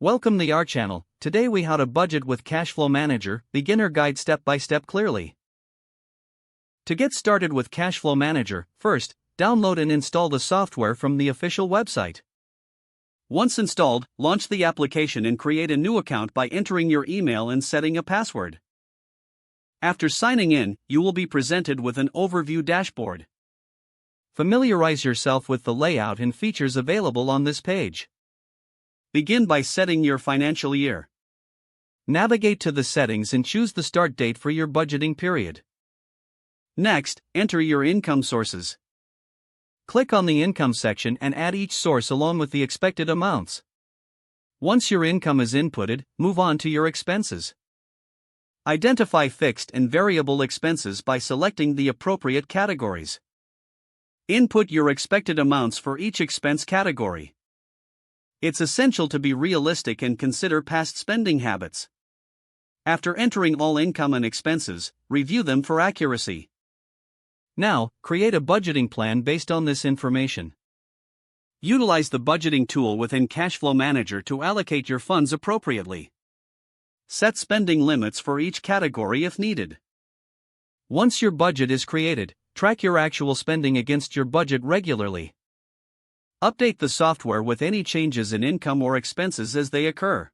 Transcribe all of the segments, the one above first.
Welcome to our channel. Today we how to budget with CashFlow Manager, beginner guide step by step clearly. To get started with CashFlow Manager, first, download and install the software from the official website. Once installed, launch the application and create a new account by entering your email and setting a password. After signing in, you will be presented with an overview dashboard. Familiarize yourself with the layout and features available on this page. Begin by setting your financial year. Navigate to the settings and choose the start date for your budgeting period. Next, enter your income sources. Click on the income section and add each source along with the expected amounts. Once your income is inputted, move on to your expenses. Identify fixed and variable expenses by selecting the appropriate categories. Input your expected amounts for each expense category. It's essential to be realistic and consider past spending habits. After entering all income and expenses, review them for accuracy. Now, create a budgeting plan based on this information. Utilize the budgeting tool within CashFlow Manager to allocate your funds appropriately. Set spending limits for each category if needed. Once your budget is created, track your actual spending against your budget regularly. Update the software with any changes in income or expenses as they occur.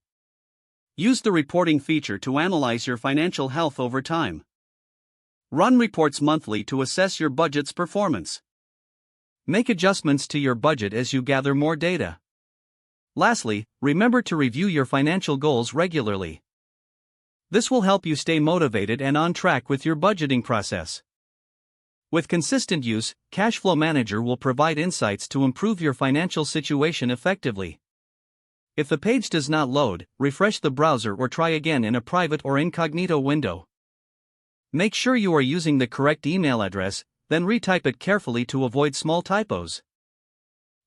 Use the reporting feature to analyze your financial health over time. Run reports monthly to assess your budget's performance. Make adjustments to your budget as you gather more data. Lastly, remember to review your financial goals regularly. This will help you stay motivated and on track with your budgeting process. With consistent use, CashFlow Manager will provide insights to improve your financial situation effectively. If the page does not load, refresh the browser or try again in a private or incognito window. Make sure you are using the correct email address, then retype it carefully to avoid small typos.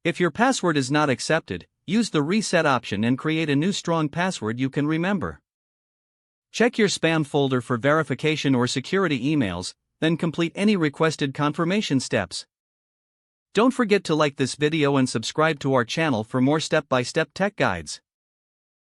If your password is not accepted, use the reset option and create a new strong password you can remember. Check your spam folder for verification or security emails, then complete any requested confirmation steps. Don't forget to like this video and subscribe to our channel for more step-by-step tech guides.